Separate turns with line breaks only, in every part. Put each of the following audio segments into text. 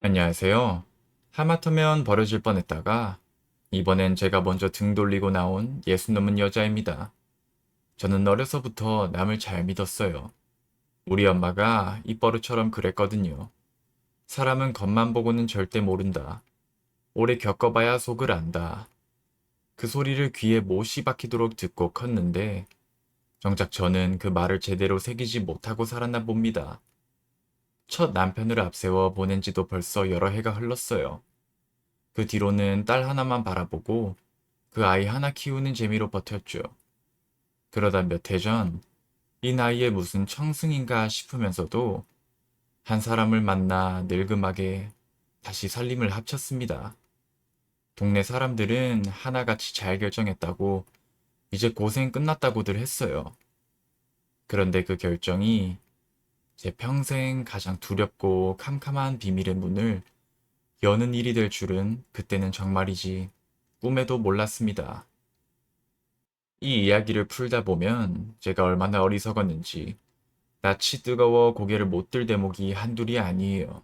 안녕하세요. 하마터면 버려질 뻔했다가 이번엔 제가 먼저 등 돌리고 나온 예순 넘은 여자입니다. 저는 어려서부터 남을 잘 믿었어요. 우리 엄마가 입버릇처럼 그랬거든요. 사람은 겉만 보고는 절대 모른다. 오래 겪어봐야 속을 안다. 그 소리를 귀에 못이 박히도록 듣고 컸는데 정작 저는 그 말을 제대로 새기지 못하고 살았나 봅니다. 첫 남편을 앞세워 보낸 지도 벌써 여러 해가 흘렀어요. 그 뒤로는 딸 하나만 바라보고 그 아이 하나 키우는 재미로 버텼죠. 그러다 몇 해 전, 이 나이에 무슨 청승인가 싶으면서도 한 사람을 만나 늙음하게 다시 살림을 합쳤습니다. 동네 사람들은 하나같이 잘 결정했다고 이제 고생 끝났다고들 했어요. 그런데 그 결정이 제 평생 가장 두렵고 캄캄한 비밀의 문을 여는 일이 될 줄은 그때는 정말이지 꿈에도 몰랐습니다. 이 이야기를 풀다 보면 제가 얼마나 어리석었는지 낯이 뜨거워 고개를 못 들 대목이 한둘이 아니에요.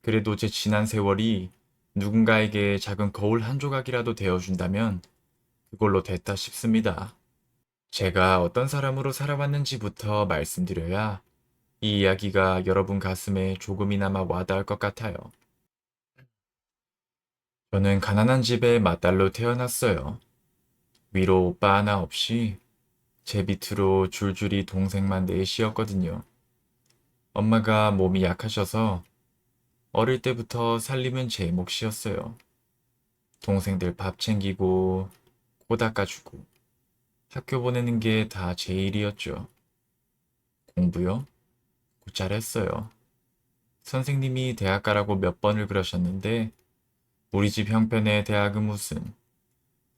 그래도 제 지난 세월이 누군가에게 작은 거울 한 조각이라도 되어준다면 그걸로 됐다 싶습니다. 제가 어떤 사람으로 살아왔는지부터 말씀드려야 이 이야기가 여러분 가슴에 조금이나마 와닿을 것 같아요. 저는 가난한 집에 맏딸로 태어났어요. 위로 오빠 하나 없이 제 밑으로 줄줄이 동생만 넷이었거든요. 엄마가 몸이 약하셔서 어릴 때부터 살림은 제 몫이었어요. 동생들 밥 챙기고 코 닦아주고 학교 보내는 게 다 제 일이었죠. 공부요? 곧잘 했어요. 선생님이 대학 가라고 몇 번을 그러셨는데 우리 집 형편의 대학은 무슨.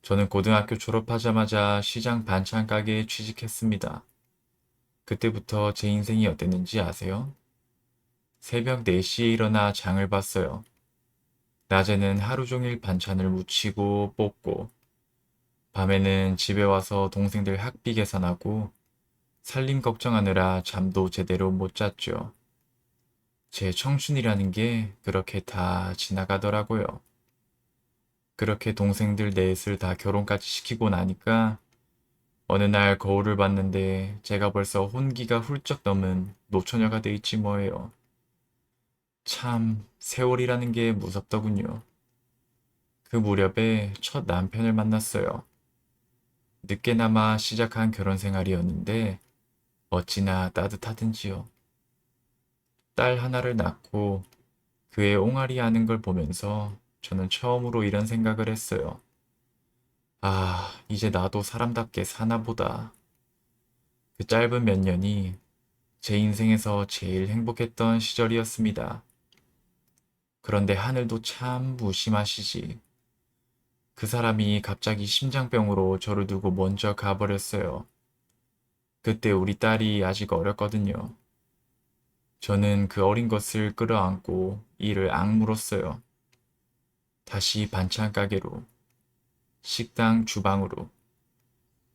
저는 고등학교 졸업하자마자 시장 반찬 가게에 취직했습니다. 그때부터 제 인생이 어땠는지 아세요? 새벽 4시에 일어나 장을 봤어요. 낮에는 하루 종일 반찬을 무치고 볶고, 밤에는 집에 와서 동생들 학비 계산하고 살림 걱정하느라 잠도 제대로 못 잤죠. 제 청춘이라는 게 그렇게 다 지나가더라고요. 그렇게 동생들 넷을 다 결혼까지 시키고 나니까 어느 날 거울을 봤는데 제가 벌써 혼기가 훌쩍 넘은 노처녀가 돼 있지 뭐예요. 참, 세월이라는 게 무섭더군요. 그 무렵에 첫 남편을 만났어요. 늦게나마 시작한 결혼 생활이었는데 어찌나 따뜻하든지요. 딸 하나를 낳고 그의 옹알이 하는 걸 보면서 저는 처음으로 이런 생각을 했어요. 아, 이제 나도 사람답게 사나 보다. 그 짧은 몇 년이 제 인생에서 제일 행복했던 시절이었습니다. 그런데 하늘도 참 무심하시지. 그 사람이 갑자기 심장병으로 저를 두고 먼저 가버렸어요. 그때 우리 딸이 아직 어렸거든요. 저는 그 어린 것을 끌어안고 이를 악물었어요. 다시 반찬 가게로, 식당 주방으로,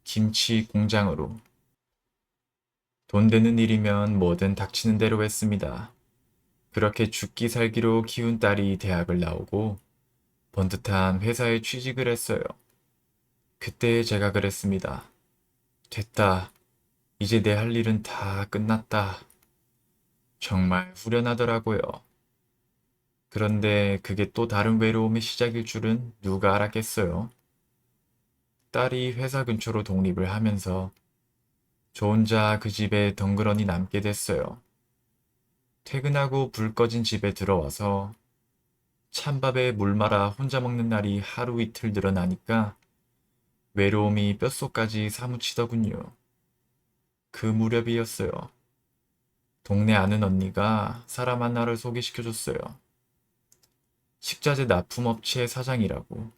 김치 공장으로. 돈 되는 일이면 뭐든 닥치는 대로 했습니다. 그렇게 죽기 살기로 키운 딸이 대학을 나오고 번듯한 회사에 취직을 했어요. 그때 제가 그랬습니다. 됐다. 이제 내 할 일은 다 끝났다. 정말 후련하더라고요. 그런데 그게 또 다른 외로움의 시작일 줄은 누가 알았겠어요. 딸이 회사 근처로 독립을 하면서 저 혼자 그 집에 덩그러니 남게 됐어요. 퇴근하고 불 꺼진 집에 들어와서 찬밥에 물 말아 혼자 먹는 날이 하루 이틀 늘어나니까 외로움이 뼛속까지 사무치더군요. 그 무렵이었어요. 동네 아는 언니가 사람 하나를 소개시켜줬어요. 식자재 납품업체 사장이라고.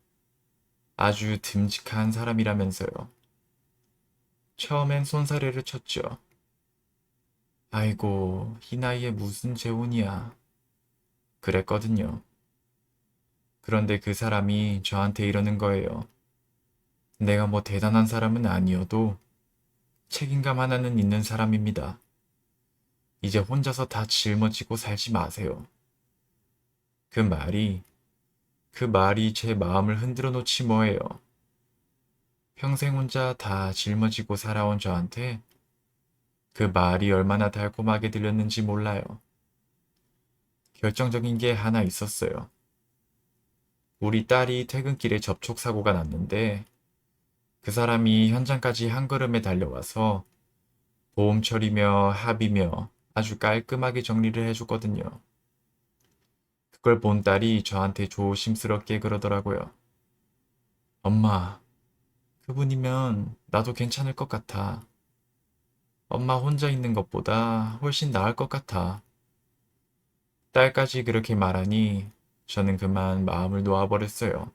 아주 듬직한 사람이라면서요. 처음엔 손사래를 쳤죠. 아이고, 이 나이에 무슨 재혼이야. 그랬거든요. 그런데 그 사람이 저한테 이러는 거예요. 내가 뭐 대단한 사람은 아니어도 책임감 하나는 있는 사람입니다. 이제 혼자서 다 짊어지고 살지 마세요. 그 말이, 그 말이 제 마음을 흔들어 놓지 뭐예요. 평생 혼자 다 짊어지고 살아온 저한테 그 말이 얼마나 달콤하게 들렸는지 몰라요. 결정적인 게 하나 있었어요. 우리 딸이 퇴근길에 접촉사고가 났는데 그 사람이 현장까지 한 걸음에 달려와서 보험 처리며 합의며 아주 깔끔하게 정리를 해줬거든요. 그걸 본 딸이 저한테 조심스럽게 그러더라고요. 엄마, 그분이면 나도 괜찮을 것 같아. 엄마 혼자 있는 것보다 훨씬 나을 것 같아. 딸까지 그렇게 말하니 저는 그만 마음을 놓아버렸어요.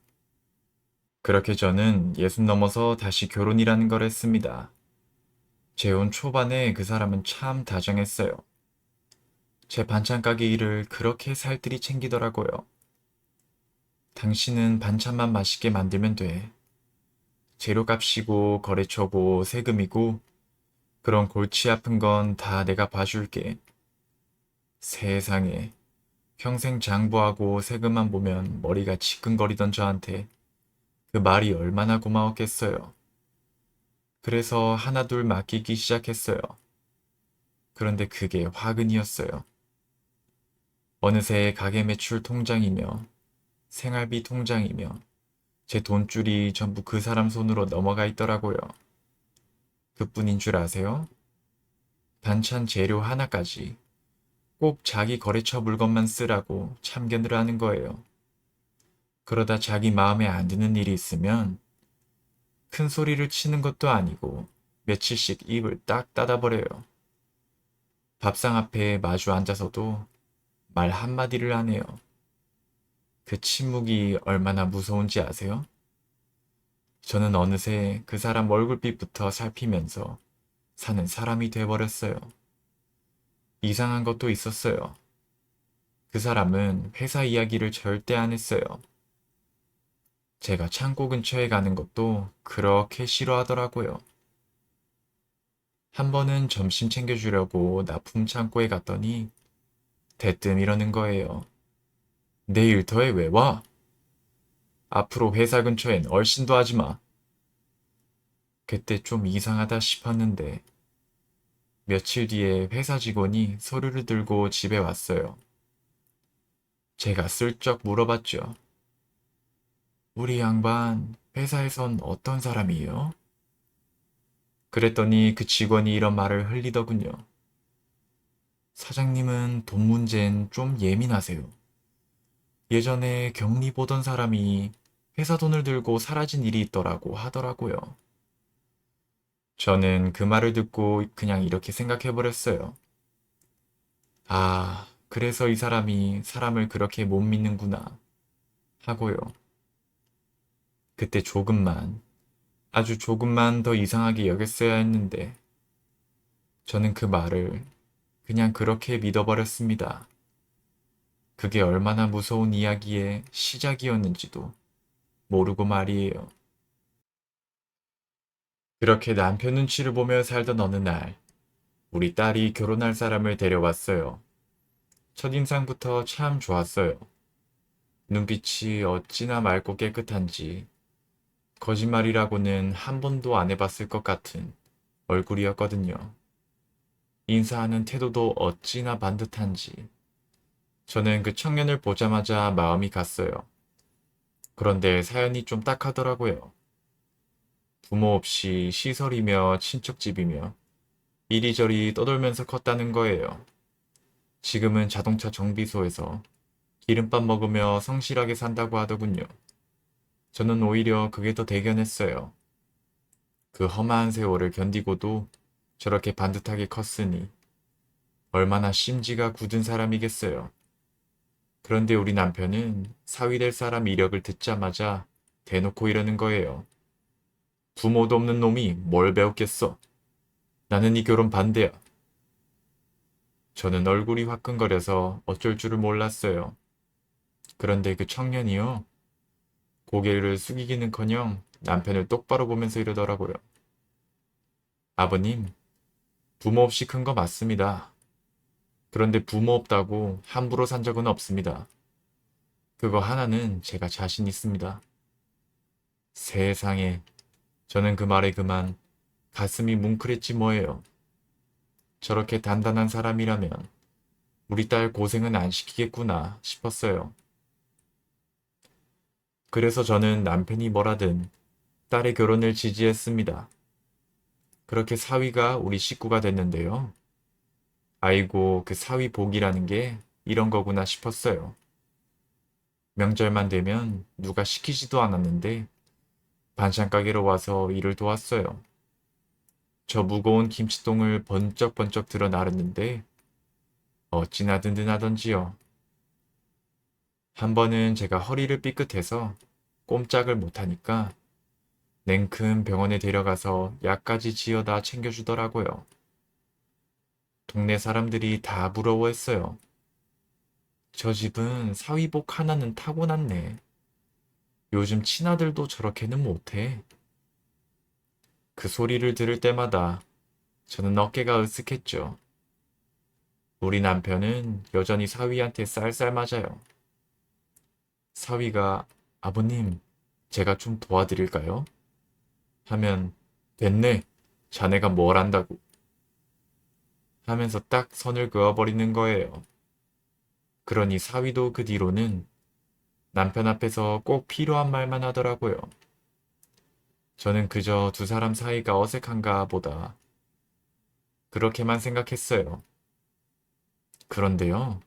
그렇게 저는 60 넘어서 다시 결혼이라는 걸 했습니다. 재혼 초반에 그 사람은 참 다정했어요. 제 반찬 가게 일을 그렇게 살뜰히 챙기더라고요. 당신은 반찬만 맛있게 만들면 돼. 재료값이고 거래처고 세금이고 그런 골치 아픈 건 다 내가 봐줄게. 세상에 평생 장부하고 세금만 보면 머리가 지끈거리던 저한테 그 말이 얼마나 고마웠겠어요. 그래서 하나둘 맡기기 시작했어요. 그런데 그게 화근이었어요. 어느새 가게 매출 통장이며 생활비 통장이며 제 돈줄이 전부 그 사람 손으로 넘어가 있더라고요. 그뿐인 줄 아세요? 반찬 재료 하나까지 꼭 자기 거래처 물건만 쓰라고 참견을 하는 거예요. 그러다 자기 마음에 안 드는 일이 있으면 큰 소리를 치는 것도 아니고 며칠씩 입을 딱 닫아버려요. 밥상 앞에 마주 앉아서도 말 한마디를 안 해요. 그 침묵이 얼마나 무서운지 아세요? 저는 어느새 그 사람 얼굴빛부터 살피면서 사는 사람이 돼버렸어요. 이상한 것도 있었어요. 그 사람은 회사 이야기를 절대 안 했어요. 제가 창고 근처에 가는 것도 그렇게 싫어하더라고요. 한 번은 점심 챙겨주려고 납품 창고에 갔더니 대뜸 이러는 거예요. 내 일터에 왜 와? 앞으로 회사 근처엔 얼씬도 하지 마. 그때 좀 이상하다 싶었는데 며칠 뒤에 회사 직원이 서류를 들고 집에 왔어요. 제가 슬쩍 물어봤죠. 우리 양반 회사에선 어떤 사람이에요? 그랬더니 그 직원이 이런 말을 흘리더군요. 사장님은 돈 문제엔 좀 예민하세요. 예전에 격리 보던 사람이 회사 돈을 들고 사라진 일이 있더라고 하더라고요. 저는 그 말을 듣고 그냥 이렇게 생각해버렸어요. 아, 그래서 이 사람이 사람을 그렇게 못 믿는구나 하고요. 그때 조금만, 아주 조금만 더 이상하게 여겼어야 했는데 저는 그 말을 그냥 그렇게 믿어버렸습니다. 그게 얼마나 무서운 이야기의 시작이었는지도 모르고 말이에요. 그렇게 남편 눈치를 보며 살던 어느 날, 우리 딸이 결혼할 사람을 데려왔어요. 첫인상부터 참 좋았어요. 눈빛이 어찌나 맑고 깨끗한지, 거짓말이라고는 한 번도 안 해봤을 것 같은 얼굴이었거든요. 인사하는 태도도 어찌나 반듯한지, 저는 그 청년을 보자마자 마음이 갔어요. 그런데 사연이 좀 딱하더라고요. 부모 없이 시설이며 친척집이며 이리저리 떠돌면서 컸다는 거예요. 지금은 자동차 정비소에서 기름밥 먹으며 성실하게 산다고 하더군요. 저는 오히려 그게 더 대견했어요. 그 험한 세월을 견디고도 저렇게 반듯하게 컸으니 얼마나 심지가 굳은 사람이겠어요. 그런데 우리 남편은 사위 될 사람 이력을 듣자마자 대놓고 이러는 거예요. 부모도 없는 놈이 뭘 배웠겠어. 나는 이 결혼 반대야. 저는 얼굴이 화끈거려서 어쩔 줄을 몰랐어요. 그런데 그 청년이요. 고개를 숙이기는커녕 남편을 똑바로 보면서 이러더라고요. 아버님, 부모 없이 큰 거 맞습니다. 그런데 부모 없다고 함부로 산 적은 없습니다. 그거 하나는 제가 자신 있습니다. 세상에, 저는 그 말에 그만 가슴이 뭉클했지 뭐예요. 저렇게 단단한 사람이라면 우리 딸 고생은 안 시키겠구나 싶었어요. 그래서 저는 남편이 뭐라든 딸의 결혼을 지지했습니다. 그렇게 사위가 우리 식구가 됐는데요. 아이고, 그 사위 복이라는 게 이런 거구나 싶었어요. 명절만 되면 누가 시키지도 않았는데 반찬 가게로 와서 일을 도왔어요. 저 무거운 김치통을 번쩍번쩍 들어 나르는데 어찌나 든든하던지요. 한 번은 제가 허리를 삐끗해서 꼼짝을 못하니까 냉큼 병원에 데려가서 약까지 지어다 챙겨주더라고요. 동네 사람들이 다 부러워했어요. 저 집은 사위복 하나는 타고났네. 요즘 친아들도 저렇게는 못해. 그 소리를 들을 때마다 저는 어깨가 으쓱했죠. 우리 남편은 여전히 사위한테 쌀쌀 맞아요. 사위가 아버님, 제가 좀 도와드릴까요? 하면 됐네. 자네가 뭘 안다고. 하면서 딱 선을 그어버리는 거예요. 그러니 사위도 그 뒤로는 남편 앞에서 꼭 필요한 말만 하더라고요. 저는 그저 두 사람 사이가 어색한가 보다 그렇게만 생각했어요. 그런데요,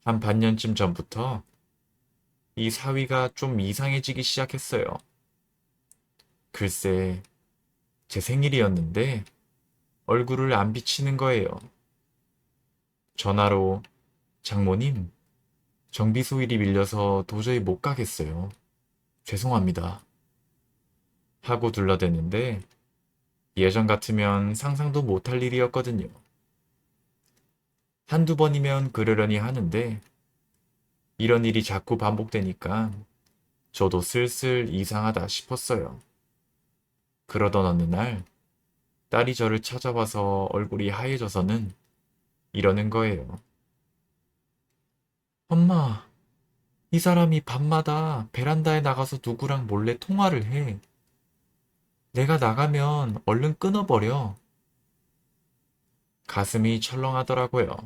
한 반년쯤 전부터 이 사위가 좀 이상해지기 시작했어요. 글쎄, 제 생일이었는데 얼굴을 안 비치는 거예요. 전화로 장모님, 정비소일이 밀려서 도저히 못 가겠어요. 죄송합니다. 하고 둘러대는데 예전 같으면 상상도 못할 일이었거든요. 한두 번이면 그러려니 하는데 이런 일이 자꾸 반복되니까 저도 슬슬 이상하다 싶었어요. 그러던 어느 날 딸이 저를 찾아와서 얼굴이 하얘져서는 이러는 거예요. 엄마, 이 사람이 밤마다 베란다에 나가서 누구랑 몰래 통화를 해. 내가 나가면 얼른 끊어버려. 가슴이 철렁하더라고요.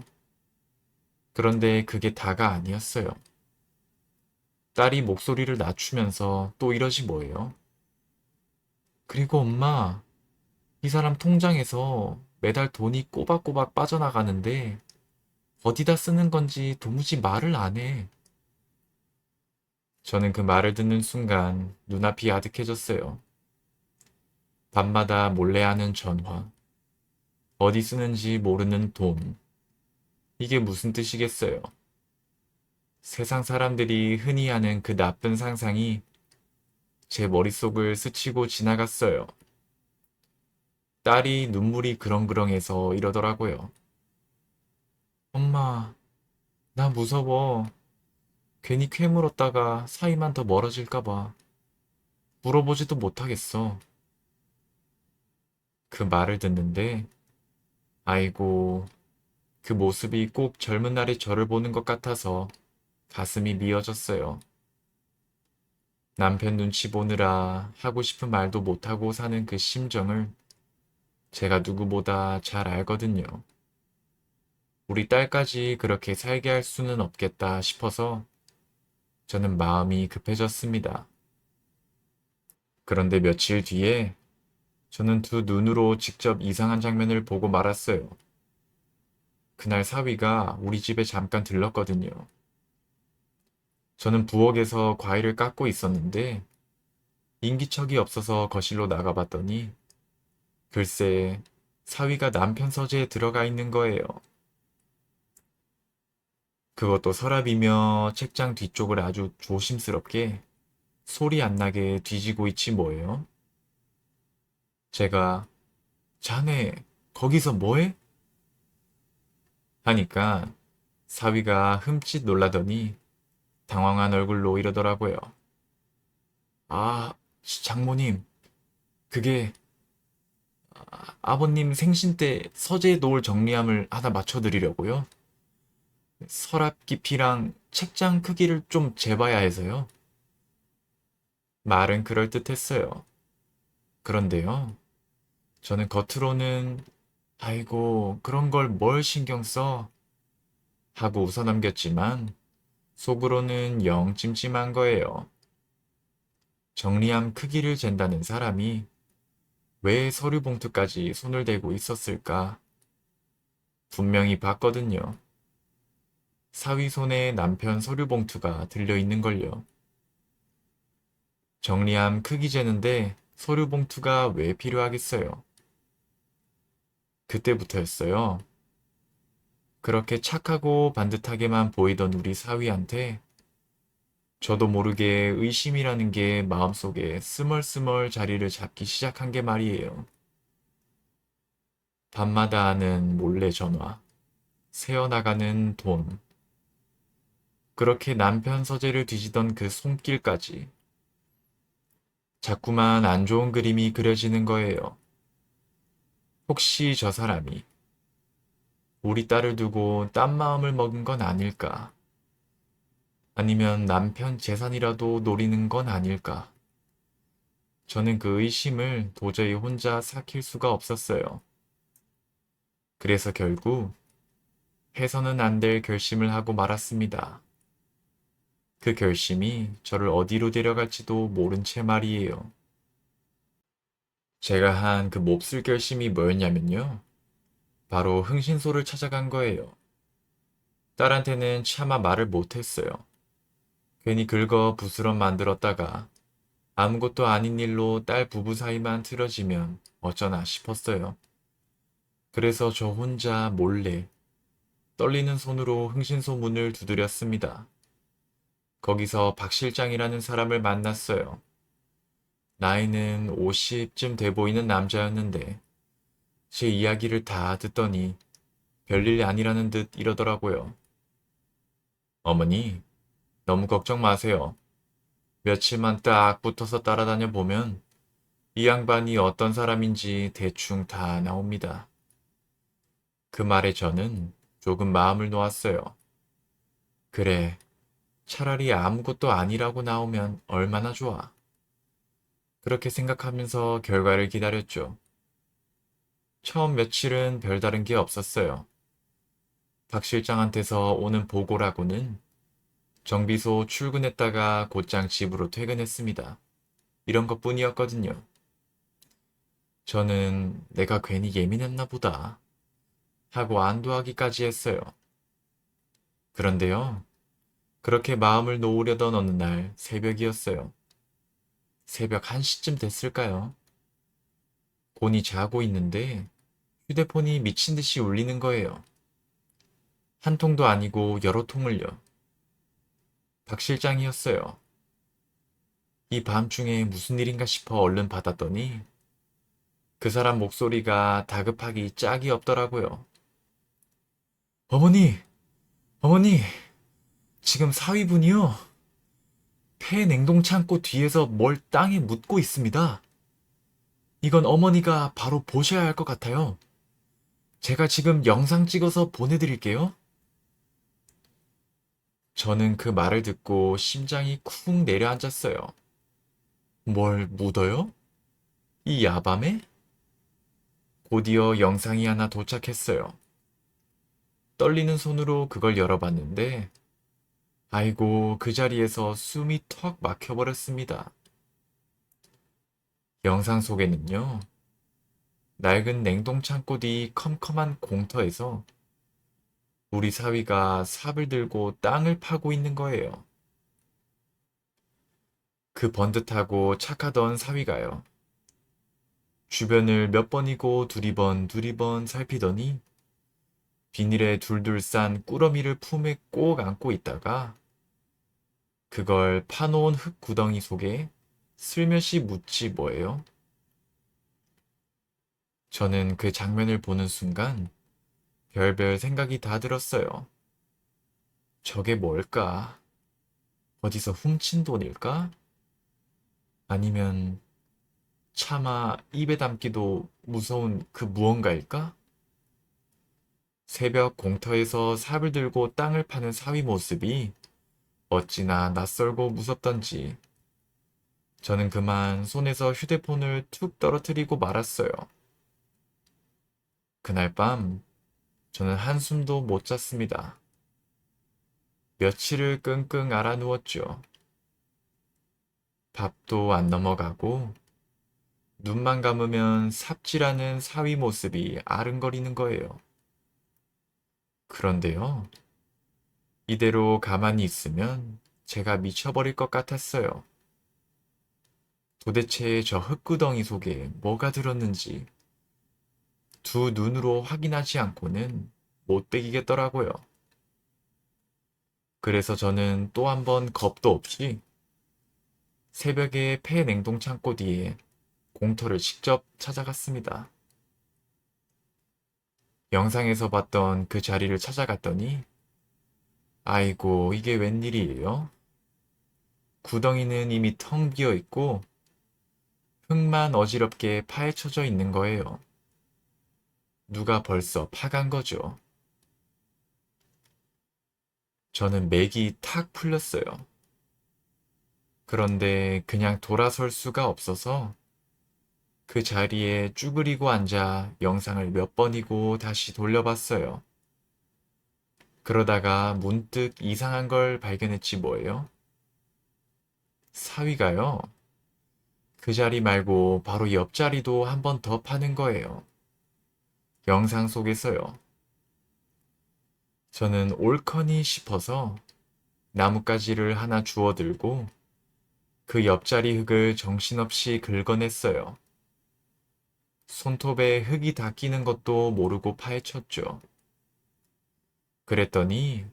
그런데 그게 다가 아니었어요. 딸이 목소리를 낮추면서 또 이러지 뭐예요. 그리고 엄마, 이 사람 통장에서 매달 돈이 꼬박꼬박 빠져나가는데 어디다 쓰는 건지 도무지 말을 안 해. 저는 그 말을 듣는 순간 눈앞이 아득해졌어요. 밤마다 몰래 하는 전화, 어디 쓰는지 모르는 돈. 이게 무슨 뜻이겠어요? 세상 사람들이 흔히 하는 그 나쁜 상상이 제 머릿속을 스치고 지나갔어요. 딸이 눈물이 그렁그렁해서 이러더라고요. 엄마, 나 무서워. 괜히 괴물었다가 사이만 더 멀어질까 봐. 물어보지도 못하겠어. 그 말을 듣는데, 아이고, 그 모습이 꼭 젊은 날의 저를 보는 것 같아서 가슴이 미어졌어요. 남편 눈치 보느라 하고 싶은 말도 못하고 사는 그 심정을 제가 누구보다 잘 알거든요. 우리 딸까지 그렇게 살게 할 수는 없겠다 싶어서 저는 마음이 급해졌습니다. 그런데 며칠 뒤에 저는 두 눈으로 직접 이상한 장면을 보고 말았어요. 그날 사위가 우리 집에 잠깐 들렀거든요. 저는 부엌에서 과일을 깎고 있었는데 인기척이 없어서 거실로 나가봤더니 글쎄 사위가 남편 서재에 들어가 있는 거예요. 그것도 서랍이며 책장 뒤쪽을 아주 조심스럽게 소리 안 나게 뒤지고 있지 뭐예요. 제가 자네 거기서 뭐해? 하니까 사위가 흠칫 놀라더니 당황한 얼굴로 이러더라고요. 아, 장모님, 그게 아버님 생신 때 서재에 놓을 정리함을 하나 맞춰드리려고요. 서랍 깊이랑 책장 크기를 좀 재봐야 해서요. 말은 그럴듯했어요. 그런데요. 저는 겉으로는 아이고, 그런 걸 뭘 신경 써? 하고 웃어넘겼지만 속으로는 영 찜찜한 거예요. 정리함 크기를 잰다는 사람이 왜 서류 봉투까지 손을 대고 있었을까? 분명히 봤거든요. 사위 손에 남편 서류 봉투가 들려 있는 걸요. 정리함 크기 재는데 서류 봉투가 왜 필요하겠어요? 그때부터였어요. 그렇게 착하고 반듯하게만 보이던 우리 사위한테 저도 모르게 의심이라는 게 마음속에 스멀스멀 자리를 잡기 시작한 게 말이에요. 밤마다 하는 몰래 전화, 새어나가는 돈, 그렇게 남편 서재를 뒤지던 그 손길까지 자꾸만 안 좋은 그림이 그려지는 거예요. 혹시 저 사람이 우리 딸을 두고 딴 마음을 먹은 건 아닐까? 아니면 남편 재산이라도 노리는 건 아닐까? 저는 그 의심을 도저히 혼자 삭힐 수가 없었어요. 그래서 결국 해서는 안 될 결심을 하고 말았습니다. 그 결심이 저를 어디로 데려갈지도 모른 채 말이에요. 제가 한 그 몹쓸 결심이 뭐였냐면요. 바로 흥신소를 찾아간 거예요. 딸한테는 차마 말을 못했어요. 괜히 긁어 부스럼 만들었다가 아무것도 아닌 일로 딸 부부 사이만 틀어지면 어쩌나 싶었어요. 그래서 저 혼자 몰래 떨리는 손으로 흥신소 문을 두드렸습니다. 거기서 박 실장이라는 사람을 만났어요. 나이는 50쯤 돼 보이는 남자였는데 제 이야기를 다 듣더니 별일 아니라는 듯 이러더라고요. 어머니, 너무 걱정 마세요. 며칠만 딱 붙어서 따라다녀 보면 이 양반이 어떤 사람인지 대충 다 나옵니다. 그 말에 저는 조금 마음을 놓았어요. 그래, 차라리 아무것도 아니라고 나오면 얼마나 좋아. 그렇게 생각하면서 결과를 기다렸죠. 처음 며칠은 별다른 게 없었어요. 박 실장한테서 오는 보고라고는 정비소 출근했다가 곧장 집으로 퇴근했습니다. 이런 것뿐이었거든요. 저는 내가 괜히 예민했나 보다 하고 안도하기까지 했어요. 그런데요, 그렇게 마음을 놓으려던 어느 날 새벽이었어요. 새벽 1시쯤 됐을까요? 곤히 자고 있는데 휴대폰이 미친 듯이 울리는 거예요. 한 통도 아니고 여러 통을요. 박 실장이었어요. 이 밤중에 무슨 일인가 싶어 얼른 받았더니 그 사람 목소리가 다급하기 짝이 없더라고요. 어머니, 어머니, 지금 사위분이요. 폐 냉동창고 뒤에서 뭘 땅에 묻고 있습니다. 이건 어머니가 바로 보셔야 할 것 같아요. 제가 지금 영상 찍어서 보내드릴게요. 저는 그 말을 듣고 심장이 쿵 내려앉았어요. 뭘 묻어요? 이 야밤에? 곧이어 영상이 하나 도착했어요. 떨리는 손으로 그걸 열어봤는데, 아이고, 그 자리에서 숨이 턱 막혀버렸습니다. 영상 속에는요, 낡은 냉동창고 뒤 컴컴한 공터에서 우리 사위가 삽을 들고 땅을 파고 있는 거예요. 그 번듯하고 착하던 사위가요. 주변을 몇 번이고 두리번 살피더니 비닐에 둘둘 싼 꾸러미를 품에 꼭 안고 있다가 그걸 파놓은 흙 구덩이 속에 슬며시 묻지 뭐예요? 저는 그 장면을 보는 순간 별별 생각이 다 들었어요. 저게 뭘까? 어디서 훔친 돈일까? 아니면 차마 입에 담기도 무서운 그 무언가일까? 새벽 공터에서 삽을 들고 땅을 파는 사위 모습이 어찌나 낯설고 무섭던지 저는 그만 손에서 휴대폰을 툭 떨어뜨리고 말았어요. 그날 밤 저는 한숨도 못 잤습니다. 며칠을 끙끙 앓아 누웠죠. 밥도 안 넘어가고 눈만 감으면 삽질하는 사위 모습이 아른거리는 거예요. 그런데요, 이대로 가만히 있으면 제가 미쳐버릴 것 같았어요. 도대체 저 흙구덩이 속에 뭐가 들었는지 두 눈으로 확인하지 않고는 못 베기겠더라고요. 그래서 저는 또 한 번 겁도 없이 새벽에 폐 냉동 창고 뒤에 공터를 직접 찾아갔습니다. 영상에서 봤던 그 자리를 찾아갔더니 아이고 이게 웬일이에요? 구덩이는 이미 텅 비어 있고 흙만 어지럽게 파헤쳐져 있는 거예요. 누가 벌써 파간 거죠. 저는 맥이 탁 풀렸어요. 그런데 그냥 돌아설 수가 없어서 그 자리에 쭈그리고 앉아 영상을 몇 번이고 다시 돌려봤어요. 그러다가 문득 이상한 걸 발견했지 뭐예요? 사위가요. 그 자리 말고 바로 옆자리도 한 번 더 파는 거예요. 영상 속에서요. 저는 옳거니 싶어서 나뭇가지를 하나 주워들고 그 옆자리 흙을 정신없이 긁어냈어요. 손톱에 흙이 닿기는 것도 모르고 파헤쳤죠. 그랬더니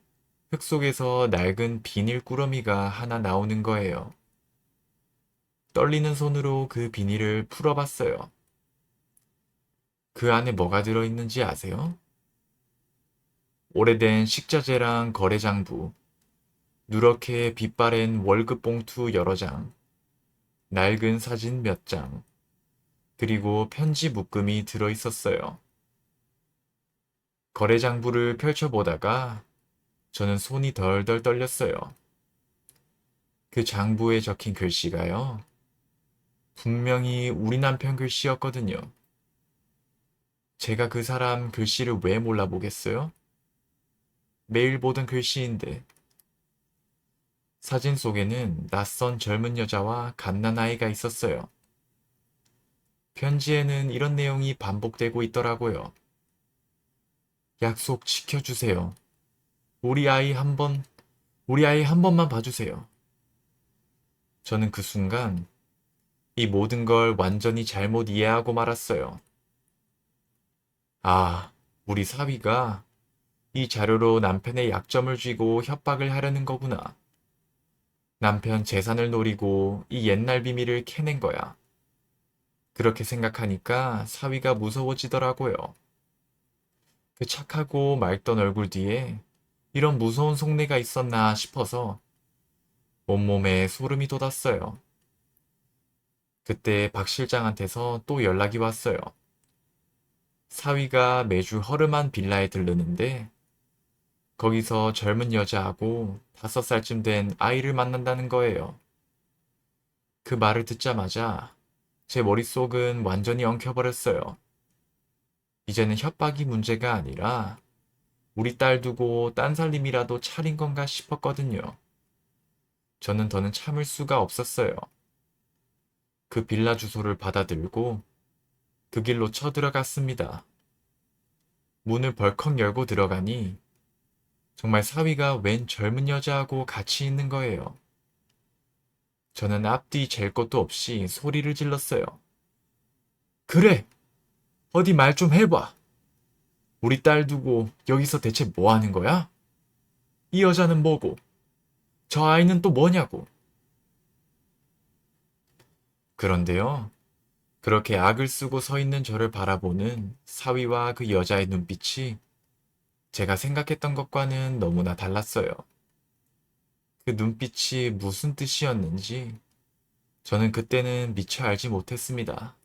흙 속에서 낡은 비닐 꾸러미가 하나 나오는 거예요. 떨리는 손으로 그 비닐을 풀어봤어요. 그 안에 뭐가 들어있는지 아세요? 오래된 식자재랑 거래장부, 누렇게 빛바랜 월급 봉투 여러 장, 낡은 사진 몇 장, 그리고 편지 묶음이 들어있었어요. 거래장부를 펼쳐보다가 저는 손이 덜덜 떨렸어요. 그 장부에 적힌 글씨가요. 분명히 우리 남편 글씨였거든요. 제가 그 사람 글씨를 왜 몰라보겠어요? 매일 보던 글씨인데. 사진 속에는 낯선 젊은 여자와 갓난아이가 있었어요. 편지에는 이런 내용이 반복되고 있더라고요. 약속 지켜주세요. 우리 아이 한 번, 우리 아이 한 번만 봐주세요. 저는 그 순간 이 모든 걸 완전히 잘못 이해하고 말았어요. 아, 우리 사위가 이 자료로 남편의 약점을 쥐고 협박을 하려는 거구나. 남편 재산을 노리고 이 옛날 비밀을 캐낸 거야. 그렇게 생각하니까 사위가 무서워지더라고요. 그 착하고 맑던 얼굴 뒤에 이런 무서운 속내가 있었나 싶어서 온몸에 소름이 돋았어요. 그때 박 실장한테서 또 연락이 왔어요. 사위가 매주 허름한 빌라에 들르는데 거기서 젊은 여자하고 5살쯤 된 아이를 만난다는 거예요. 그 말을 듣자마자 제 머릿속은 완전히 엉켜버렸어요. 이제는 협박이 문제가 아니라 우리 딸 두고 딴 살림이라도 차린 건가 싶었거든요. 저는 더는 참을 수가 없었어요. 그 빌라 주소를 받아들고 그 길로 쳐들어갔습니다. 문을 벌컥 열고 들어가니 정말 사위가 웬 젊은 여자하고 같이 있는 거예요. 저는 앞뒤 잴 것도 없이 소리를 질렀어요. 그래! 어디 말 좀 해봐! 우리 딸 두고 여기서 대체 뭐 하는 거야? 이 여자는 뭐고? 저 아이는 또 뭐냐고? 그런데요. 그렇게 악을 쓰고 서 있는 저를 바라보는 사위와 그 여자의 눈빛이 제가 생각했던 것과는 너무나 달랐어요. 그 눈빛이 무슨 뜻이었는지 저는 그때는 미처 알지 못했습니다.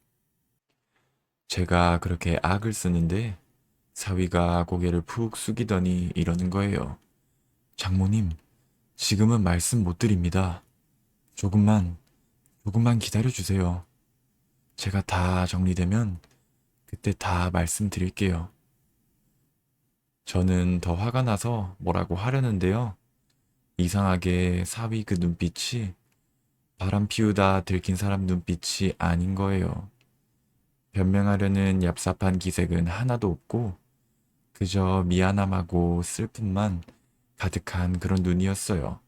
제가 그렇게 악을 쓰는데 사위가 고개를 푹 숙이더니 이러는 거예요. 장모님, 지금은 말씀 못 드립니다. 조금만 기다려주세요. 제가 다 정리되면 그때 다 말씀드릴게요. 저는 더 화가 나서 뭐라고 하려는데요. 이상하게 사위 그 눈빛이 바람 피우다 들킨 사람 눈빛이 아닌 거예요. 변명하려는 얍삽한 기색은 하나도 없고 그저 미안함하고 슬픔만 가득한 그런 눈이었어요.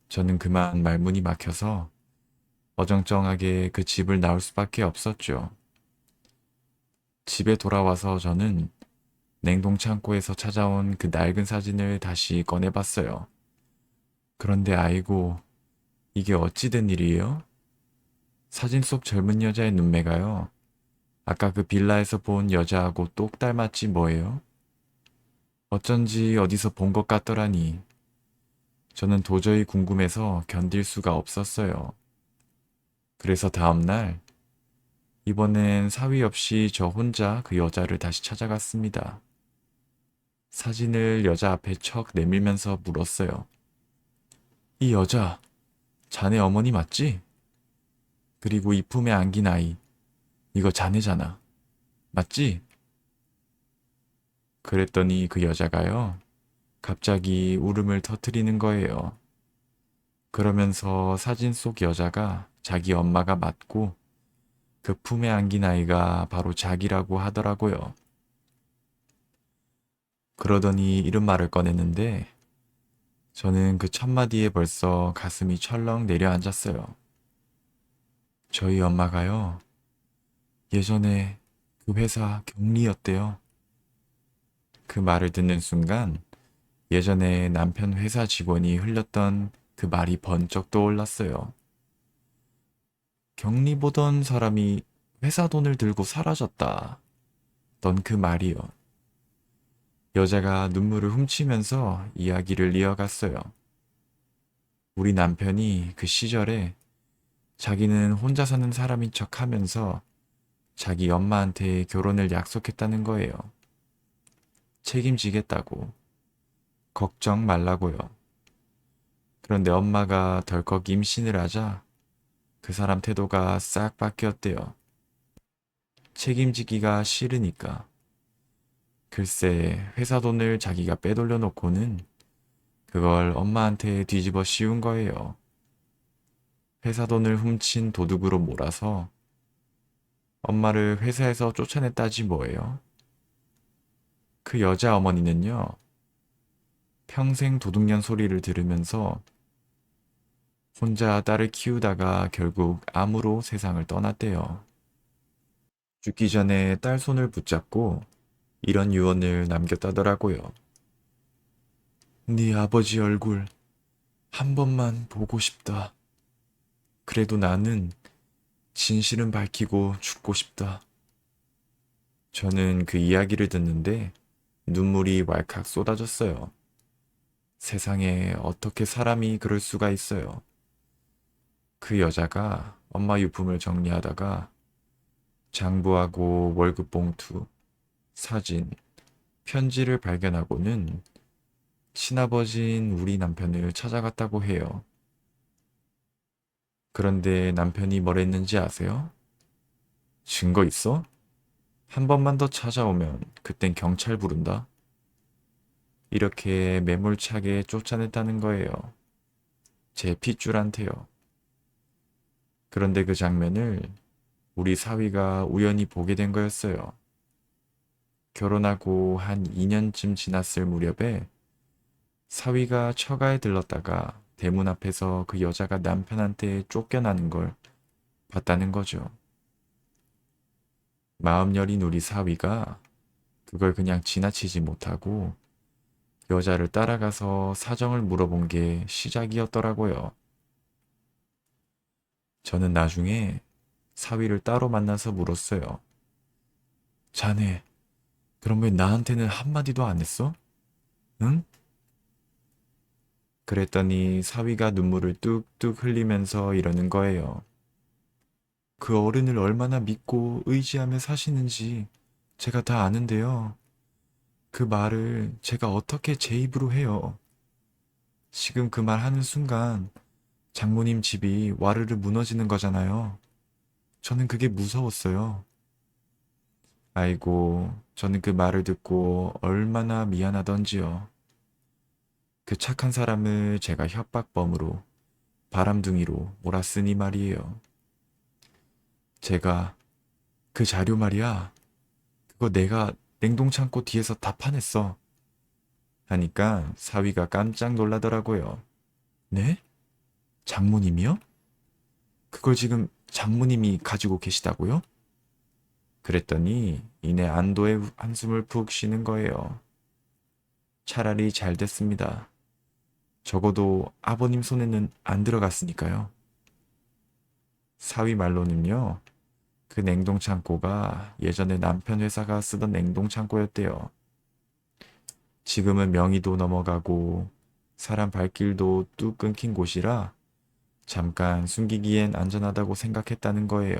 저는 그만 말문이 막혀서 어정쩡하게 그 집을 나올 수밖에 없었죠. 집에 돌아와서 저는 냉동창고에서 찾아온 그 낡은 사진을 다시 꺼내봤어요. 그런데 아이고, 이게 어찌 된 일이에요? 사진 속 젊은 여자의 눈매가요. 아까 그 빌라에서 본 여자하고 똑 닮았지 뭐예요? 어쩐지 어디서 본 것 같더라니. 저는 도저히 궁금해서 견딜 수가 없었어요. 그래서 다음날, 이번엔 사위 없이 저 혼자 그 여자를 다시 찾아갔습니다. 사진을 여자 앞에 척 내밀면서 물었어요. 이 여자, 자네 어머니 맞지? 그리고 이 품에 안긴 아이, 이거 자네잖아. 맞지? 그랬더니 그 여자가요, 갑자기 울음을 터뜨리는 거예요. 그러면서 사진 속 여자가 자기 엄마가 맞고 그 품에 안긴 아이가 바로 자기라고 하더라고요. 그러더니 이런 말을 꺼냈는데 저는 그 첫마디에 벌써 가슴이 철렁 내려앉았어요. 저희 엄마가요, 예전에 그 회사 경리였대요. 그 말을 듣는 순간 예전에 남편 회사 직원이 흘렸던 그 말이 번쩍 떠올랐어요. 격리 보던 사람이 회사 돈을 들고 사라졌다. 넌 그 말이요. 여자가 눈물을 훔치면서 이야기를 이어갔어요. 우리 남편이 그 시절에 자기는 혼자 사는 사람인 척 하면서 자기 엄마한테 결혼을 약속했다는 거예요. 책임지겠다고. 걱정 말라고요. 그런데 엄마가 덜컥 임신을 하자 그 사람 태도가 싹 바뀌었대요. 책임지기가 싫으니까. 글쎄, 회사 돈을 자기가 빼돌려 놓고는 그걸 엄마한테 뒤집어 씌운 거예요. 회사 돈을 훔친 도둑으로 몰아서 엄마를 회사에서 쫓아냈다지 뭐예요. 그 여자 어머니는요, 평생 도둑년 소리를 들으면서 혼자 딸을 키우다가 결국 암으로 세상을 떠났대요. 죽기 전에 딸 손을 붙잡고 이런 유언을 남겼다더라고요. 네 아버지 얼굴 한 번만 보고 싶다. 그래도 나는 진실은 밝히고 죽고 싶다. 저는 그 이야기를 듣는데 눈물이 왈칵 쏟아졌어요. 세상에 어떻게 사람이 그럴 수가 있어요. 그 여자가 엄마 유품을 정리하다가 장부하고 월급 봉투, 사진, 편지를 발견하고는 친아버지인 우리 남편을 찾아갔다고 해요. 그런데 남편이 뭘 했는지 아세요? 증거 있어? 한 번만 더 찾아오면 그땐 경찰 부른다. 이렇게 매몰차게 쫓아냈다는 거예요. 제 핏줄한테요. 그런데 그 장면을 우리 사위가 우연히 보게 된 거였어요. 결혼하고 한 2년쯤 지났을 무렵에 사위가 처가에 들렀다가 대문 앞에서 그 여자가 남편한테 쫓겨나는 걸 봤다는 거죠. 마음 여린 우리 사위가 그걸 그냥 지나치지 못하고 여자를 따라가서 사정을 물어본 게 시작이었더라고요. 저는 나중에 사위를 따로 만나서 물었어요. 자네, 그럼 왜 나한테는 한마디도 안 했어? 응? 그랬더니 사위가 눈물을 뚝뚝 흘리면서 이러는 거예요. 그 어른을 얼마나 믿고 의지하며 사시는지 제가 다 아는데요.
그 말을 제가 어떻게 제 입으로 해요? 지금 그 말 하는 순간 장모님 집이 와르르 무너지는 거잖아요. 저는 그게 무서웠어요. 아이고, 저는 그 말을 듣고 얼마나 미안하던지요. 그 착한 사람을 제가 협박범으로, 바람둥이로 몰았으니 말이에요. 제가 그 자료 말이야. 그거 내가 냉동창고 뒤에서 다 파냈어. 하니까 사위가 깜짝 놀라더라고요. 네? 장모님이요? 그걸 지금 장모님이 가지고 계시다고요? 그랬더니 이내 안도의 한숨을 푹 쉬는 거예요. 차라리 잘 됐습니다. 적어도 아버님 손에는 안 들어갔으니까요. 사위 말로는요, 그 냉동창고가 예전에 남편 회사가 쓰던 냉동창고였대요. 지금은 명의도 넘어가고 사람 발길도 뚝 끊긴 곳이라 잠깐 숨기기엔 안전하다고 생각했다는 거예요.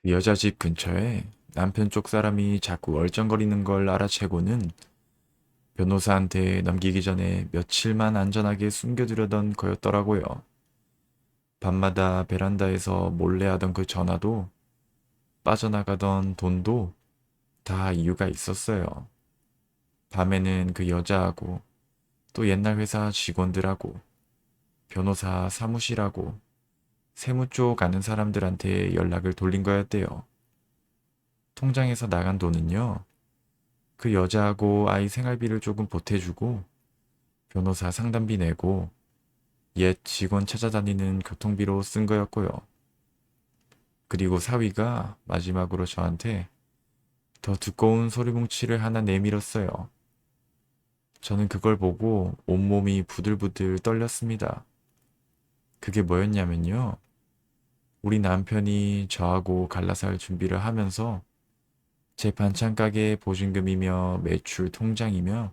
그 여자 집 근처에 남편 쪽 사람이 자꾸 얼쩡거리는 걸 알아채고는 변호사한테 넘기기 전에 며칠만 안전하게 숨겨두려던 거였더라고요. 밤마다 베란다에서 몰래 하던 그 전화도 빠져나가던 돈도 다 이유가 있었어요. 밤에는 그 여자하고 또 옛날 회사 직원들하고 변호사 사무실하고 세무 쪽 아는 사람들한테 연락을 돌린 거였대요. 통장에서 나간 돈은요, 그 여자하고 아이 생활비를 조금 보태주고 변호사 상담비 내고 옛 직원 찾아다니는 교통비로 쓴 거였고요. 그리고 사위가 마지막으로 저한테 더 두꺼운 소리뭉치를 하나 내밀었어요. 저는 그걸 보고 온몸이 부들부들 떨렸습니다. 그게 뭐였냐면요. 우리 남편이 저하고 갈라살 준비를 하면서 제 반찬 가게 보증금이며 매출 통장이며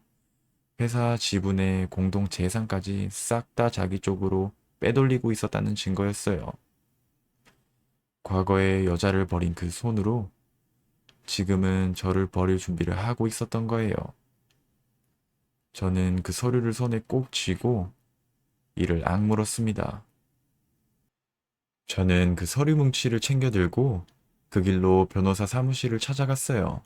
회사 지분의 공동 재산까지 싹 다 자기 쪽으로 빼돌리고 있었다는 증거였어요. 과거에 여자를 버린 그 손으로 지금은 저를 버릴 준비를 하고 있었던 거예요. 저는 그 서류를 손에 꼭 쥐고 이를 악물었습니다. 저는 그 서류 뭉치를 챙겨 들고 그 길로 변호사 사무실을 찾아갔어요.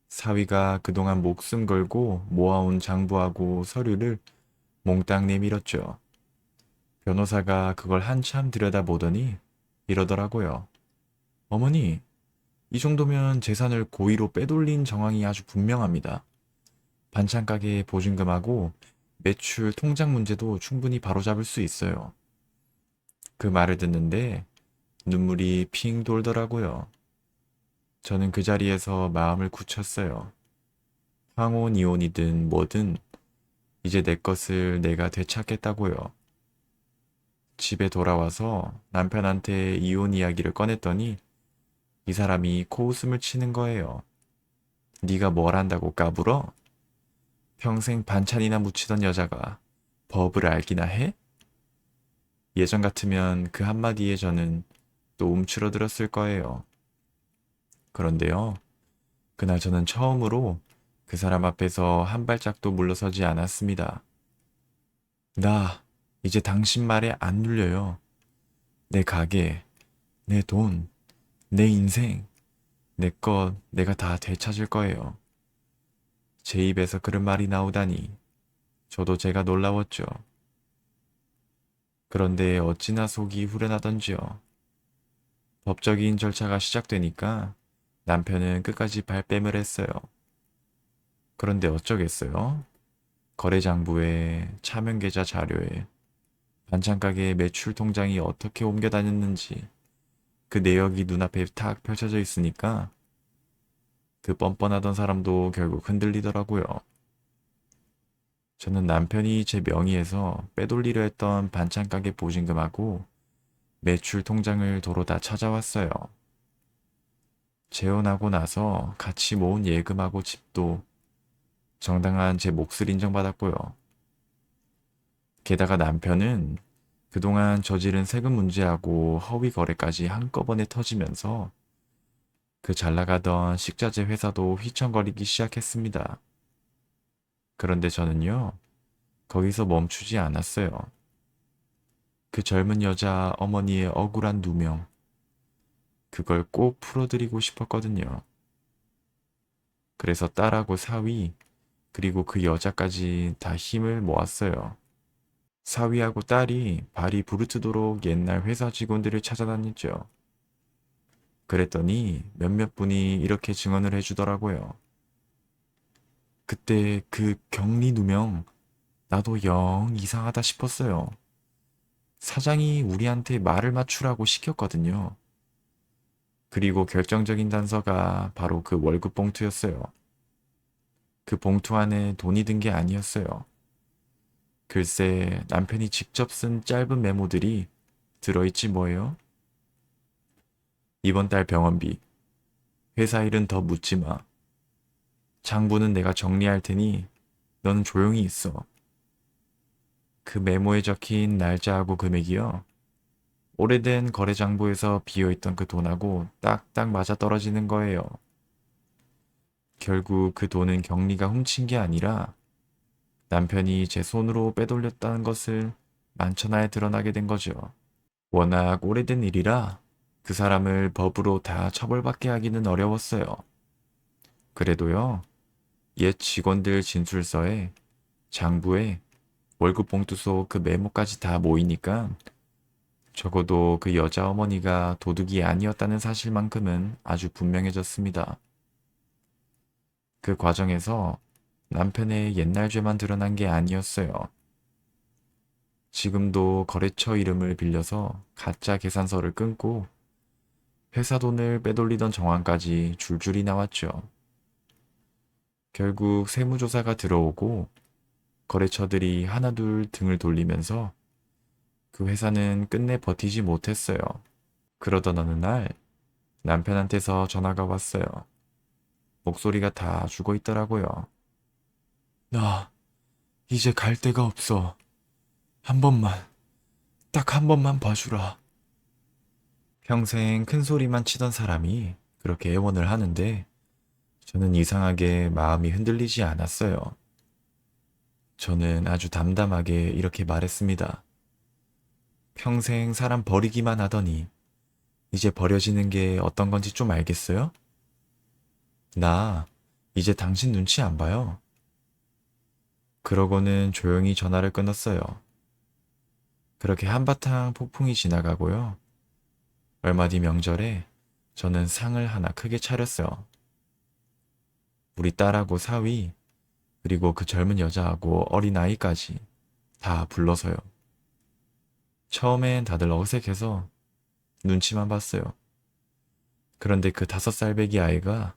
사위가 그동안 목숨 걸고 모아온 장부하고 서류를 몽땅 내밀었죠. 변호사가 그걸 한참 들여다보더니 이러더라고요. 어머니, 이 정도면 재산을 고의로 빼돌린 정황이 아주 분명합니다. 반찬 가게 보증금하고 매출 통장 문제도 충분히 바로잡을 수 있어요. 그 말을 듣는데 눈물이 핑 돌더라고요. 저는 그 자리에서 마음을 굳혔어요. 황혼 이혼이든 뭐든 이제 내 것을 내가 되찾겠다고요. 집에 돌아와서 남편한테 이혼 이야기를 꺼냈더니 이 사람이 코웃음을 치는 거예요. 네가 뭘 한다고 까불어? 평생 반찬이나 묻히던 여자가 법을 알기나 해? 예전 같으면 그 한마디에 저는 또 움츠러들었을 거예요. 그런데요, 그날 저는 처음으로 그 사람 앞에서 한 발짝도 물러서지 않았습니다. 나 이제 당신 말에 안 눌려요. 내 가게, 내 돈, 내 인생, 내 것 내가 다 되찾을 거예요. 제 입에서 그런 말이 나오다니 저도 제가 놀라웠죠. 그런데 어찌나 속이 후련하던지요. 법적인 절차가 시작되니까 남편은 끝까지 발뺌을 했어요. 그런데 어쩌겠어요? 거래장부에 차명계좌 자료에 반찬가게 매출 통장이 어떻게 옮겨 다녔는지 그 내역이 눈앞에 탁 펼쳐져 있으니까 그 뻔뻔하던 사람도 결국 흔들리더라고요. 저는 남편이 제 명의에서 빼돌리려 했던 반찬가게 보증금하고 매출 통장을 도로 다 찾아왔어요. 재혼하고 나서 같이 모은 예금하고 집도 정당한 제 몫을 인정받았고요. 게다가 남편은 그동안 저지른 세금 문제하고 허위 거래까지 한꺼번에 터지면서 그 잘 나가던 식자재 회사도 휘청거리기 시작했습니다. 그런데 저는요, 거기서 멈추지 않았어요. 그 젊은 여자 어머니의 억울한 누명, 그걸 꼭 풀어드리고 싶었거든요. 그래서 딸하고 사위, 그리고 그 여자까지 다 힘을 모았어요. 사위하고 딸이 발이 부르트도록 옛날 회사 직원들을 찾아다녔죠. 그랬더니 몇몇 분이 이렇게 증언을 해주더라고요. 그때 그 격리 누명, 나도 영 이상하다 싶었어요. 사장이 우리한테 말을 맞추라고 시켰거든요. 그리고 결정적인 단서가 바로 그 월급 봉투였어요. 그 봉투 안에 돈이 든 게 아니었어요. 글쎄, 남편이 직접 쓴 짧은 메모들이 들어있지 뭐예요? 이번 달 병원비, 회사 일은 더 묻지 마. 장부는 내가 정리할 테니 너는 조용히 있어. 그 메모에 적힌 날짜하고 금액이요. 오래된 거래 장부에서 비어있던 그 돈하고 딱딱 맞아 떨어지는 거예요. 결국 그 돈은 경리가 훔친 게 아니라 남편이 제 손으로 빼돌렸다는 것을 만천하에 드러나게 된 거죠. 워낙 오래된 일이라 그 사람을 법으로 다 처벌받게 하기는 어려웠어요. 그래도요, 옛 직원들 진술서에 장부에 월급 봉투 속 그 메모까지 다 모이니까 적어도 그 여자 어머니가 도둑이 아니었다는 사실만큼은 아주 분명해졌습니다. 그 과정에서 남편의 옛날 죄만 드러난 게 아니었어요. 지금도 거래처 이름을 빌려서 가짜 계산서를 끊고 회사 돈을 빼돌리던 정황까지 줄줄이 나왔죠. 결국 세무조사가 들어오고 거래처들이 하나둘 등을 돌리면서 그 회사는 끝내 버티지 못했어요. 그러던 어느 날 남편한테서 전화가 왔어요. 목소리가 다 죽어 있더라고요. 나 이제 갈 데가 없어. 한 번만, 딱 한 번만 봐주라. 평생 큰 소리만 치던 사람이 그렇게 애원을 하는데 저는 이상하게 마음이 흔들리지 않았어요. 저는 아주 담담하게 이렇게 말했습니다. 평생 사람 버리기만 하더니 이제 버려지는 게 어떤 건지 좀 알겠어요? 나 이제 당신 눈치 안 봐요. 그러고는 조용히 전화를 끊었어요. 그렇게 한바탕 폭풍이 지나가고요. 얼마 뒤 명절에 저는 상을 하나 크게 차렸어요. 우리 딸하고 사위, 그리고 그 젊은 여자하고 어린아이까지 다 불러서요. 처음엔 다들 어색해서 눈치만 봤어요. 그런데 그 5살배기 아이가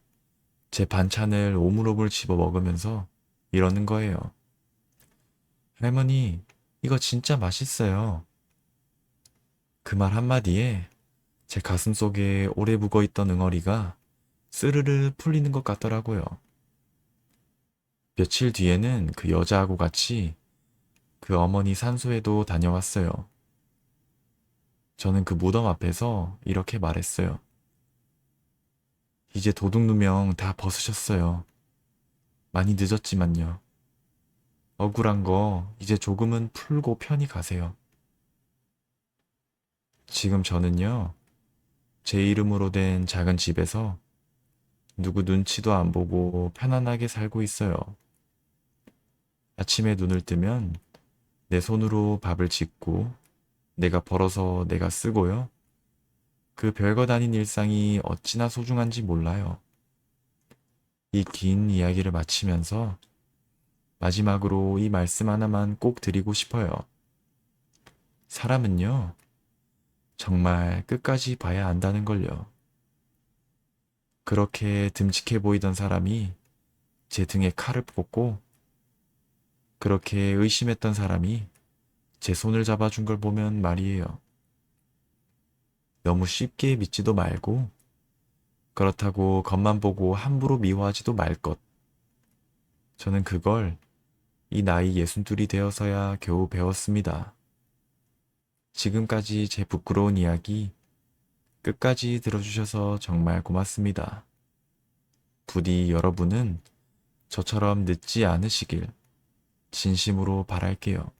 제 반찬을 오물오물 집어 먹으면서 이러는 거예요. 할머니, 이거 진짜 맛있어요. 그 말 한마디에 제 가슴 속에 오래 묵어 있던 응어리가 스르르 풀리는 것 같더라고요. 며칠 뒤에는 그 여자하고 같이 그 어머니 산소에도 다녀왔어요. 저는 그 무덤 앞에서 이렇게 말했어요. 이제 도둑 누명 다 벗으셨어요. 많이 늦었지만요. 억울한 거 이제 조금은 풀고 편히 가세요. 지금 저는요, 제 이름으로 된 작은 집에서 누구 눈치도 안 보고 편안하게 살고 있어요. 아침에 눈을 뜨면 내 손으로 밥을 짓고 내가 벌어서 내가 쓰고요. 그 별것 아닌 일상이 어찌나 소중한지 몰라요. 이 긴 이야기를 마치면서 마지막으로 이 말씀 하나만 꼭 드리고 싶어요. 사람은요, 정말 끝까지 봐야 안다는 걸요. 그렇게 듬직해 보이던 사람이 제 등에 칼을 꽂고 그렇게 의심했던 사람이 제 손을 잡아준 걸 보면 말이에요. 너무 쉽게 믿지도 말고 그렇다고 겉만 보고 함부로 미워하지도 말 것. 저는 그걸 이 나이 62이 되어서야 겨우 배웠습니다. 지금까지 제 부끄러운 이야기 끝까지 들어주셔서 정말 고맙습니다. 부디 여러분은 저처럼 늦지 않으시길 진심으로 바랄게요.